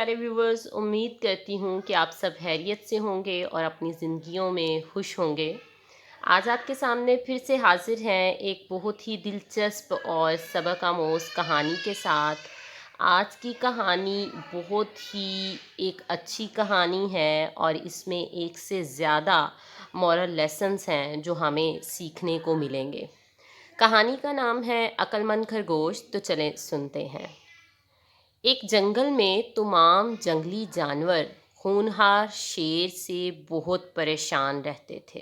پیارے ویورز، امید کرتی ہوں کہ آپ سب خیریت سے ہوں گے اور اپنی زندگیوں میں خوش ہوں گے۔ آج آپ کے سامنے پھر سے حاضر ہیں ایک بہت ہی دلچسپ اور سبق آموز کہانی کے ساتھ۔ آج کی کہانی بہت ہی ایک اچھی کہانی ہے اور اس میں ایک سے زیادہ مورل لیسنز ہیں جو ہمیں سیکھنے کو ملیں گے۔ کہانی کا نام ہے عقل مند خرگوش، تو چلیں سنتے ہیں۔ ایک جنگل میں تمام جنگلی جانور ہونہار شیر سے بہت پریشان رہتے تھے۔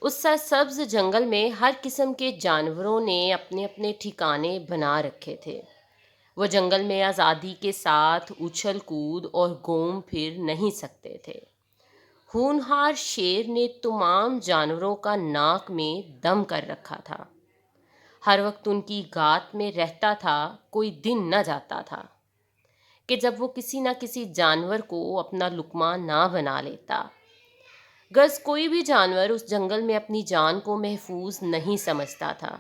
اس سرسبز جنگل میں ہر قسم کے جانوروں نے اپنے اپنے ٹھکانے بنا رکھے تھے۔ وہ جنگل میں آزادی کے ساتھ اچھل کود اور گھوم پھر نہیں سکتے تھے۔ ہونہار شیر نے تمام جانوروں کا ناک میں دم کر رکھا تھا۔ ہر وقت ان کی گات میں رہتا تھا، کوئی دن نہ جاتا تھا کہ جب وہ کسی نہ کسی جانور کو اپنا لقمہ نہ بنا لیتا۔ غرض کوئی بھی جانور اس جنگل میں اپنی جان کو محفوظ نہیں سمجھتا تھا۔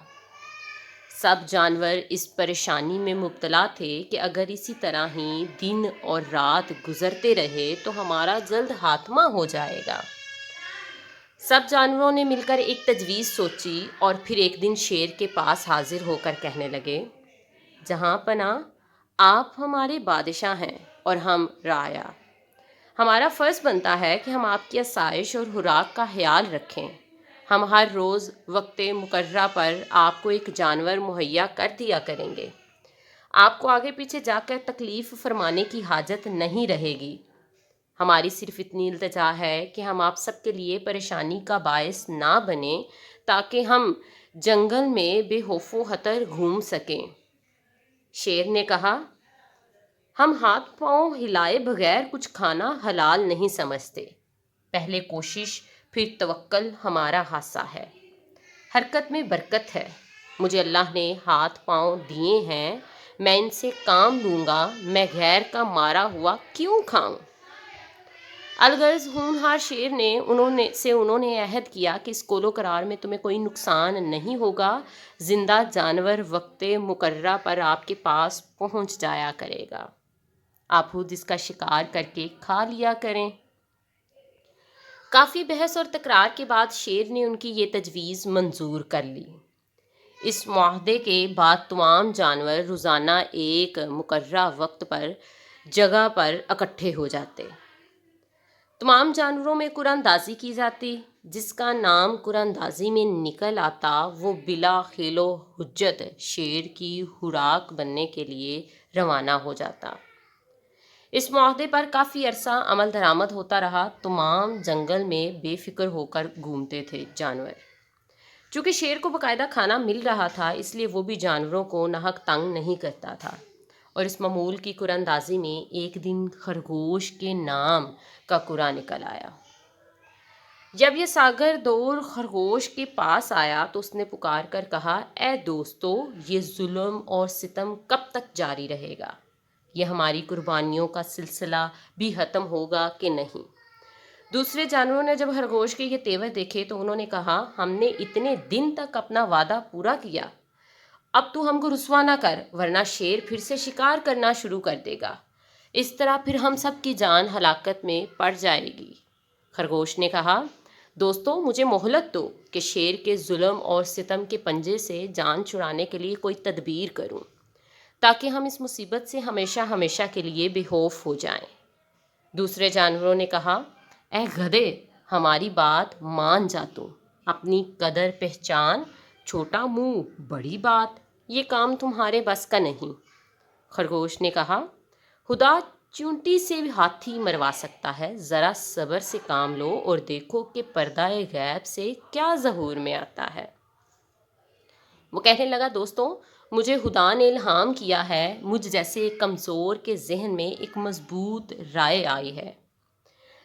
سب جانور اس پریشانی میں مبتلا تھے کہ اگر اسی طرح ہی دن اور رات گزرتے رہے تو ہمارا جلد خاتمہ ہو جائے گا۔ سب جانوروں نے مل کر ایک تجویز سوچی اور پھر ایک دن شیر کے پاس حاضر ہو کر کہنے لگے، جہاں پناہ، آپ ہمارے بادشاہ ہیں اور ہم رعایا۔ ہمارا فرض بنتا ہے کہ ہم آپ کی آسائش اور خوراک کا خیال رکھیں۔ ہم ہر روز وقت مقررہ پر آپ کو ایک جانور مہیا کر دیا کریں گے۔ آپ کو آگے پیچھے جا کر تکلیف فرمانے کی حاجت نہیں رہے گی۔ ہماری صرف اتنی التجا ہے کہ ہم آپ سب کے لیے پریشانی کا باعث نہ بنیں تاکہ ہم جنگل میں بے خوف و خطر گھوم سکیں۔ شیر نے کہا، ہم ہاتھ پاؤں ہلائے بغیر کچھ کھانا حلال نہیں سمجھتے۔ پہلے کوشش پھر توکل ہمارا حصہ ہے۔ حرکت میں برکت ہے۔ مجھے اللہ نے ہاتھ پاؤں دیے ہیں، میں ان سے کام لوں گا، میں غیر کا مارا ہوا کیوں کھاؤں؟ الغرض ہونہار شیر نے انہوں نے عہد کیا کہ اس کول و قرار میں تمہیں کوئی نقصان نہیں ہوگا۔ زندہ جانور وقت مقررہ پر آپ کے پاس پہنچ جایا کرے گا، آپ خود اس کا شکار کر کے کھا لیا کریں۔ کافی بحث اور تکرار کے بعد شیر نے ان کی یہ تجویز منظور کر لی۔ اس معاہدے کے بعد تمام جانور روزانہ ایک مقررہ وقت پر جگہ پر اکٹھے ہو جاتے۔ تمام جانوروں میں قرعہ اندازی کی جاتی۔ جس کا نام قرعہ اندازی میں نکل آتا وہ بلا خیل و حجت شیر کی خوراک بننے کے لیے روانہ ہو جاتا۔ اس معاہدے پر کافی عرصہ عمل درآمد ہوتا رہا۔ تمام جنگل میں بے فکر ہو کر گھومتے تھے جانور۔ چونکہ شیر کو باقاعدہ کھانا مل رہا تھا اس لیے وہ بھی جانوروں کو ناحق تنگ نہیں کرتا تھا، اور اس معمول کی قرعہ اندازی میں ایک دن خرگوش کے نام کا قرعہ نکل آیا۔ جب یہ ساگر دور خرگوش کے پاس آیا تو اس نے پکار کر کہا، اے دوستو، یہ ظلم اور ستم کب تک جاری رہے گا؟ یہ ہماری قربانیوں کا سلسلہ بھی ختم ہوگا کہ نہیں؟ دوسرے جانوروں نے جب خرگوش کے یہ تیور دیکھے تو انہوں نے کہا، ہم نے اتنے دن تک اپنا وعدہ پورا کیا، اب تو ہم کو رسوا نہ کر ورنہ شیر پھر سے شکار کرنا شروع کر دے گا، اس طرح پھر ہم سب کی جان ہلاکت میں پڑ جائے گی۔ خرگوش نے کہا، دوستو، مجھے مہلت دو کہ شیر کے ظلم اور ستم کے پنجے سے جان چھڑانے کے لیے کوئی تدبیر کروں تاکہ ہم اس مصیبت سے ہمیشہ ہمیشہ کے لیے بے خوف ہو جائیں۔ دوسرے جانوروں نے کہا، اے گدھے، ہماری بات مان جا، تو اپنی قدر پہچان، چھوٹا منہ بڑی بات، یہ کام تمہارے بس کا نہیں۔ خرگوش نے کہا، خدا چونٹی سے ہاتھی مروا سکتا ہے، ذرا صبر سے کام لو اور دیکھو کہ پردہ غیب سے کیا ظہور میں آتا ہے۔ وہ کہنے لگا، دوستو، مجھے خدا نے الہام کیا ہے، مجھ جیسے ایک کمزور کے ذہن میں ایک مضبوط رائے آئی ہے۔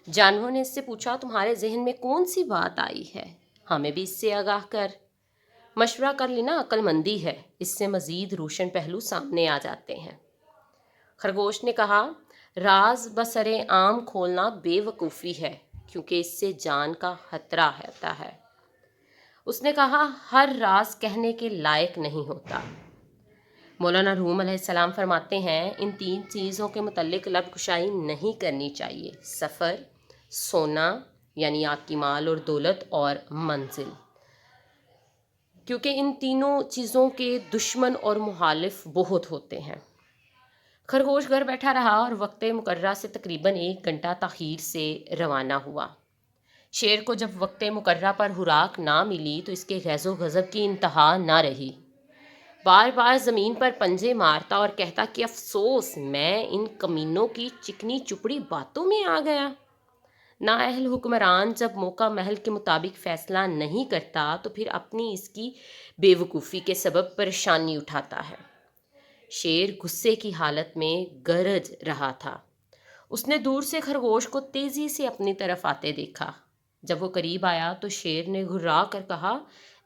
جانوروں نے اس سے پوچھا، تمہارے ذہن میں کون سی بات آئی ہے؟ ہمیں بھی اس سے آگاہ کر۔ مشورہ کر لینا عقل مندی ہے، اس سے مزید روشن پہلو سامنے آ جاتے ہیں۔ خرگوش نے کہا، راز بسر عام کھولنا بے وقوفی ہے کیونکہ اس سے جان کا خطرہ ہوتا ہے۔ اس نے کہا، ہر راز کہنے کے لائق نہیں ہوتا۔ مولانا روم علیہ السلام فرماتے ہیں ان 3 چیزوں کے متعلق لب کشائی نہیں کرنی چاہیے: سفر، سونا یعنی آپ کی مال اور دولت، اور منزل، کیونکہ ان تینوں چیزوں کے دشمن اور مخالف بہت ہوتے ہیں۔ خرگوش گھر بیٹھا رہا اور وقت مقررہ سے تقریباً 1 گھنٹہ تاخیر سے روانہ ہوا۔ شیر کو جب وقت مقررہ پر خوراک نہ ملی تو اس کے غیظ و غضب کی انتہا نہ رہی۔ بار بار زمین پر پنجے مارتا اور کہتا کہ افسوس، میں ان کمینوں کی چکنی چپڑی باتوں میں آ گیا۔ نااہل حکمران جب موقع محل کے مطابق فیصلہ نہیں کرتا تو پھر اپنی اس کی بے وقوفی کے سبب پریشانی اٹھاتا ہے۔ شیر غصے کی حالت میں گرج رہا تھا۔ اس نے دور سے خرگوش کو تیزی سے اپنی طرف آتے دیکھا۔ جب وہ قریب آیا تو شیر نے گھرا کر کہا،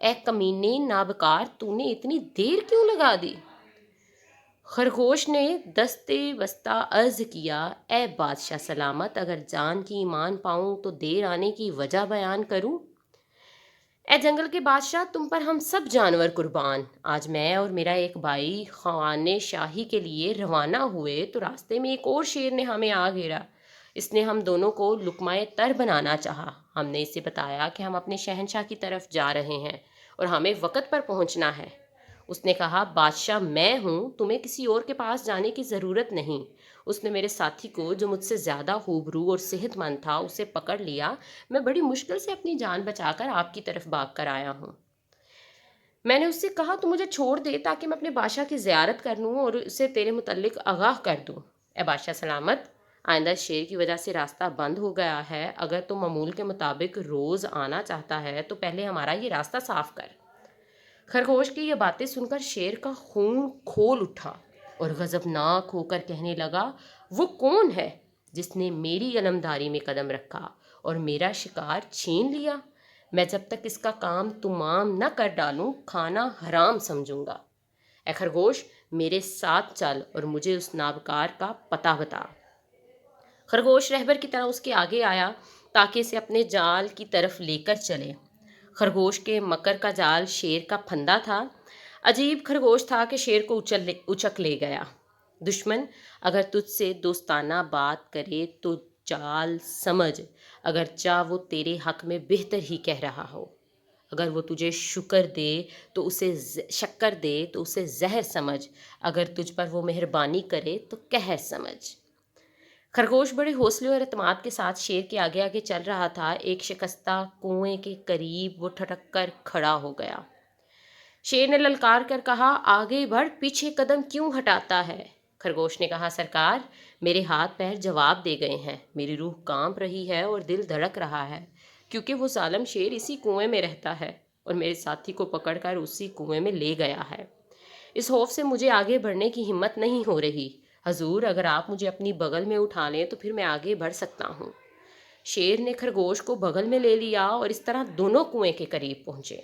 اے کمینے نابکار، تو نے اتنی دیر کیوں لگا دی؟ خرگوش نے دستے بستہ عرض کیا، اے بادشاہ سلامت، اگر جان کی ایمان پاؤں تو دیر آنے کی وجہ بیان کروں۔ اے جنگل کے بادشاہ، تم پر ہم سب جانور قربان۔ آج میں اور میرا ایک بھائی خوانے شاہی کے لیے روانہ ہوئے تو راستے میں ایک اور شیر نے ہمیں آ گھیرا۔ اس نے ہم دونوں کو لقمۂ تر بنانا چاہا۔ ہم نے اسے بتایا کہ ہم اپنے شہنشاہ کی طرف جا رہے ہیں اور ہمیں وقت پر پہنچنا ہے۔ اس نے کہا، بادشاہ میں ہوں، تمہیں کسی اور کے پاس جانے کی ضرورت نہیں۔ اس نے میرے ساتھی کو، جو مجھ سے زیادہ خوبرو اور صحت مند تھا، اسے پکڑ لیا۔ میں بڑی مشکل سے اپنی جان بچا کر آپ کی طرف بھاگ کر آیا ہوں۔ میں نے اس سے کہا، تو مجھے چھوڑ دے تاکہ میں اپنے بادشاہ کی زیارت کر لوں اور اسے تیرے متعلق آگاہ کر دوں۔ اے بادشاہ سلامت، آئندہ شیر کی وجہ سے راستہ بند ہو گیا ہے۔ اگر تو معمول کے مطابق روز آنا چاہتا ہے تو پہلے ہمارا یہ راستہ صاف کر۔ خرگوش کی یہ باتیں سن کر شیر کا خون کھول اٹھا اور غضبناک ہو کر کہنے لگا، وہ کون ہے جس نے میری علمداری میں قدم رکھا اور میرا شکار چھین لیا؟ میں جب تک اس کا کام تمام نہ کر ڈالوں کھانا حرام سمجھوں گا۔ اے خرگوش، میرے ساتھ چل اور مجھے اس نابکار کا پتہ بتا۔ خرگوش رہبر کی طرح اس کے آگے آیا تاکہ اسے اپنے جال کی طرف لے کر چلے۔ خرگوش کے مکر کا جال شیر کا پھندا تھا۔ عجیب خرگوش تھا کہ شیر کو اچک لے گیا۔ دشمن اگر تجھ سے دوستانہ بات کرے تو جال سمجھ، اگر چاہ وہ تیرے حق میں بہتر ہی کہہ رہا ہو۔ اگر وہ تجھے شکر دے تو اسے زہر سمجھ، اگر تجھ پر وہ مہربانی کرے تو قہر سمجھ۔ خرگوش بڑے حوصلے اور اعتماد کے ساتھ شیر کے آگے آگے چل رہا تھا۔ ایک شکستہ کنویں کے قریب وہ ٹھٹک کر کھڑا ہو گیا۔ شیر نے للکار کر کہا، آگے بڑھ، پیچھے قدم کیوں ہٹاتا ہے؟ خرگوش نے کہا، سرکار، میرے ہاتھ پیر جواب دے گئے ہیں، میری روح کانپ رہی ہے اور دل دھڑک رہا ہے، کیونکہ وہ ظالم شیر اسی کنویں میں رہتا ہے اور میرے ساتھی کو پکڑ کر اسی کنویں میں لے گیا ہے۔ اس خوف سے مجھے آگے بڑھنے کی ہمت نہیں ہو رہی۔ حضور، اگر آپ مجھے اپنی بغل میں اٹھا لیں تو پھر میں آگے بڑھ سکتا ہوں۔ شیر نے خرگوش کو بغل میں لے لیا اور اس طرح دونوں کنویں کے قریب پہنچے۔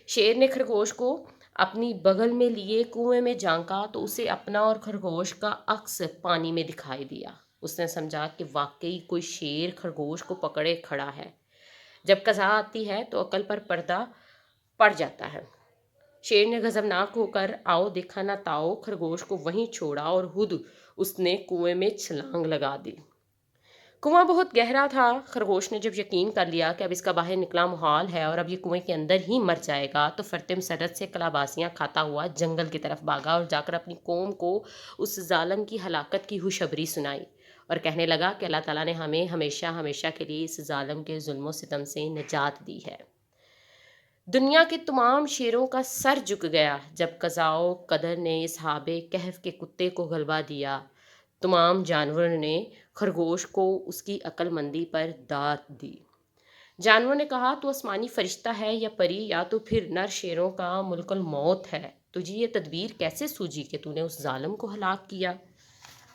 شیر نے خرگوش کو اپنی بغل میں لیے کنویں میں جھانکا تو اسے اپنا اور خرگوش کا عکس پانی میں دکھائی دیا۔ اس نے سمجھا کہ واقعی کوئی شیر خرگوش کو پکڑے کھڑا ہے۔ جب قضا آتی ہے تو عقل پر پردہ پڑ جاتا ہے۔ شیر نے غضبناک ہو کر آؤ دیکھا نہ تاؤ خرگوش کو وہیں چھوڑا اور خود اس نے کنویں میں چھلانگ لگا دی۔ کنواں بہت گہرا تھا۔ خرگوش نے جب یقین کر لیا کہ اب اس کا باہر نکلا محال ہے اور اب یہ کنویں کے اندر ہی مر جائے گا تو فرتے مسرت سے کلابازیاں کھاتا ہوا جنگل کی طرف بھاگا اور جا کر اپنی قوم کو اس ظالم کی ہلاکت کی خوشخبری سنائی اور کہنے لگا کہ اللہ تعالیٰ نے ہمیں ہمیشہ ہمیشہ کے لیے اس ظالم کے ظلم و ستم سے نجات دی ہے۔ دنیا کے تمام شیروں کا سر جھک گیا جب قضاء و قدر نے اصحاب کہف کے کتے کو غلبہ دیا۔ تمام جانوروں نے خرگوش کو اس کی عقل مندی پر داد دی۔ جانوروں نے کہا، تو آسمانی فرشتہ ہے یا پری، یا تو پھر نر شیروں کا ملک الموت ہے؟ تجھے یہ تدبیر کیسے سوجی کہ تو نے اس ظالم کو ہلاک کیا؟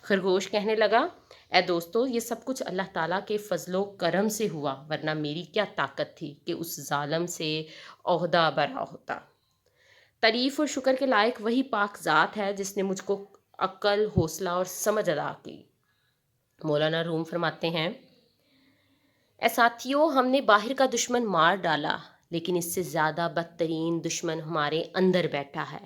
خرگوش کہنے لگا، اے دوستو، یہ سب کچھ اللہ تعالیٰ کے فضل و کرم سے ہوا، ورنہ میری کیا طاقت تھی کہ اس ظالم سے عہدہ برا ہوتا۔ تعریف اور شکر کے لائق وہی پاک ذات ہے جس نے مجھ کو عقل، حوصلہ اور سمجھ عطا کی۔ مولانا روم فرماتے ہیں، اے ساتھیو، ہم نے باہر کا دشمن مار ڈالا، لیکن اس سے زیادہ بدترین دشمن ہمارے اندر بیٹھا ہے۔